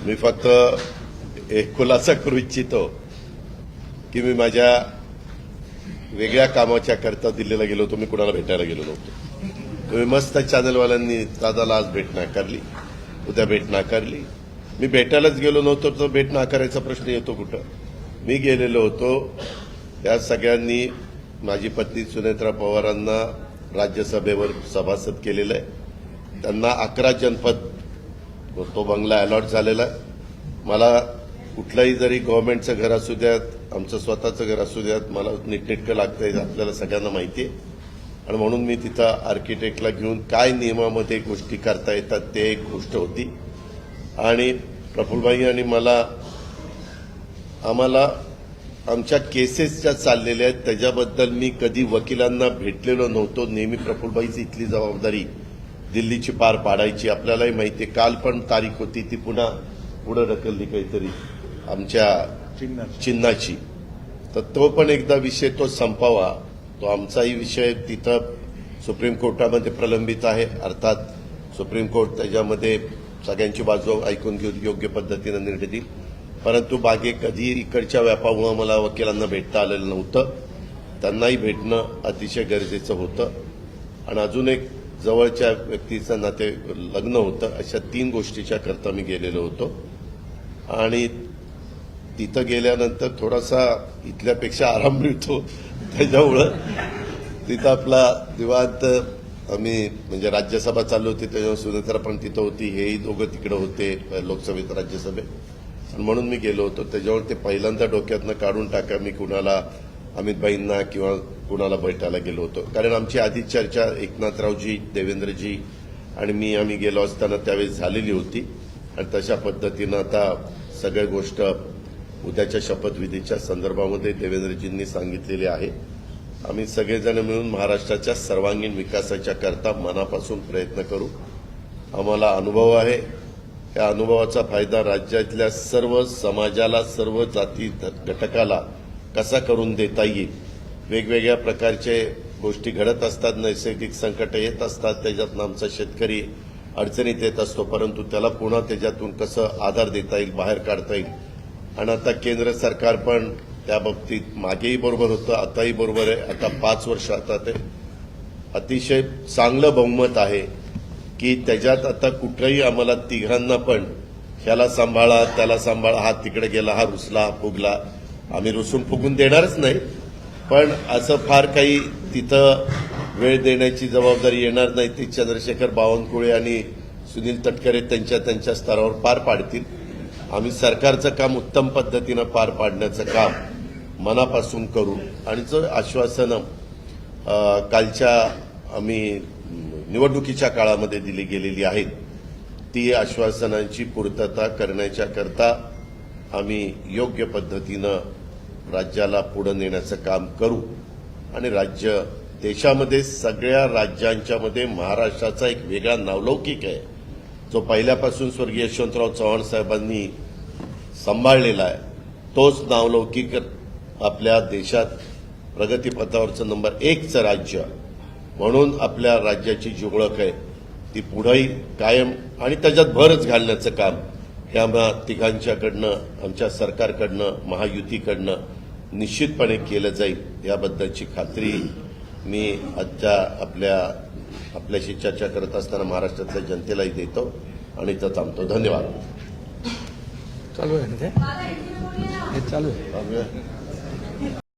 मी फक्त एक खुलासा करू इच्छितो की मी माझ्या वेगळ्या कामाच्या करता दिल्लीला गेलो होतो. मी कुणाला भेटायला गेलो नव्हतो. तुम्ही मस्त चॅनलवाल्यांनी दादाला आज भेट नाकारली, उद्या भेट नाकारली. मी भेटायलाच गेलो नव्हतो तर भेट नाकारायचा प्रश्न येतो कुठं? मी गेलेलो होतो. या सगळ्यांनी माझी पत्नी सुनेत्रा पवारांना राज्यसभेवर सभासद केलेलं आहे. त्यांना 11 जनपद तो बंगला अलॉट झालेला आहे. मला कुठलंही जरी गव्हर्नमेंटचं घर असू द्यात, आमचं स्वतःचं घर असू द्यात, मला नीटनेटकं लागतंय, आपल्याला सगळ्यांना माहिती आहे. आणि म्हणून मी तिथं आर्किटेक्टला घेऊन काय नियमामध्ये गोष्टी करता येतात ते एक गोष्ट होती. आणि प्रफुल्लभाई आणि आम्हाला आमच्या केसेस ज्या चाललेल्या आहेत त्याच्याबद्दल मी कधी वकिलांना भेटलेलो नव्हतो. नेहमी प्रफुल्लभाईची इथली जबाबदारी दिल्लीची पार पाडायची. आपल्यालाही माहिती आहे, काल पण तारीख होती ती पुन्हा पुढे ढकलली काहीतरी आमच्या चिन्हाची. तर तो पण एकदा विषय तो संपावा. तो आमचाही विषय तिथं सुप्रीम कोर्टामध्ये प्रलंबित आहे. अर्थात सुप्रीम कोर्ट त्याच्यामध्ये सगळ्यांची बाजू ऐकून घेऊन योग्य पद्धतीने निर्णय देईल. परंतु बागे कधी इकडच्या व्यापामुळे मला वकिलांना भेटता आलेलं नव्हतं. त्यांनाही भेटणं अतिशय गरजेचं होतं. आणि अजून एक जवळच्या व्यक्तीचं नाते लग्न होतं. अशा 3 गोष्टीच्या करता मी गेलेलो होतो. आणि तिथं गेल्यानंतर थोडासा इथल्यापेक्षा आराम मिळतो. त्याच्यामुळं तिथं आपला निवांत आम्ही म्हणजे राज्यसभा चालू होती त्याच्यावर सुनेत्रा पण तिथं होती. हेही दोघं तिकडे होते लोकसभेत राज्यसभेत. आणि म्हणून मी गेलो होतो. त्याच्यावर ते पहिल्यांदा डोक्यातनं काढून टाका मी कुणाला अमितभाईंना किंवा कुणाला भेटायला गेलो होतो. कारण आमची आधी चर्चा एकनाथरावजी, देवेंद्रजी आणि आम्ही गेलो असताना त्यावेळेस झालेली होती. आणि तशा पद्धतीनं आता सगळ्या गोष्ट उद्याच्या शपथविधीच्या संदर्भामध्ये देवेंद्रजींनी सांगितलेली आहे. आम्ही सगळेजण मिळून महाराष्ट्राच्या सर्वांगीण विकासाच्या करता मनापासून प्रयत्न करू. आम्हाला अनुभव आहे. या अनुभवाचा फायदा राज्यातल्या सर्व समाजाला, सर्व जाती घटकाला कसा करून देता येईल. वेगवेगळ्या प्रकारचे गोष्टी घडत असतात, नैसर्गिक संकट येत असतात, त्याच्यातून आमचा शेतकरी अडचणीत येत असतो. परंतु त्याला पुन्हा त्याच्यातून कसं आधार देता येईल, बाहेर काढता येईल. आणि आता केंद्र सरकार पण त्या बाबतीत मागेही बरोबर होतं, आताही बरोबर आहे. आता 5 वर्ष आता ते अतिशय चांगलं बहुमत आहे की त्याच्यात आता कुठंही आम्हाला तिघांना पण ह्याला सांभाळा, त्याला सांभाळा, हा तिकडे गेला, हा रुसला, हा फुगला. आम्ही रुसून फुगून देणारच नाही. पण असं फार काही तिथं वेळ देण्याची जबाबदारी येणार नाही. ती चंद्रशेखर बावनकुळे आणि सुनील तटकरे त्यांच्या स्तरावर पार पाडतील. आम्ही सरकारचं काम उत्तम पद्धतीनं पार पाडण्याचं काम मनापासून करू. आणि जो आश्वासनं कालच्या आम्ही निवडणुकीच्या काळामध्ये दिली गेलेली आहेत ती आश्वासनांची पूर्तता करण्याच्या करता आम्ही योग्य पद्धतीनं राज्याला पुढे नेण्याचं काम करू. आणि राज्य देशामध्ये सगळ्या राज्यांच्या मध्ये महाराष्ट्राचा एक वेगळा नावलौकिक आहे जो पहिल्यापासून स्वर्गीय यशवंतराव चव्हाण साहेबांनी सांभाळलेला आहे. तोच नावलौकिक आपल्या देशात प्रगतीपथावरचं नंबर 1चं राज्य म्हणून आपल्या राज्याची जी ओळख आहे ती पुढेही कायम आणि त्याच्यात भरच घालण्याचं काम हे आम्हा तिघांच्याकडनं, आमच्या सरकारकडनं, महायुतीकडनं निश्चितपणे केलं जाईल. याबद्दलची खात्री मी आजच्या आपल्याशी चर्चा करत असताना महाराष्ट्रातल्या जनतेलाही देतो आणि इथं थांबतो. धन्यवाद. चालू आहे ना ते चालू आहे.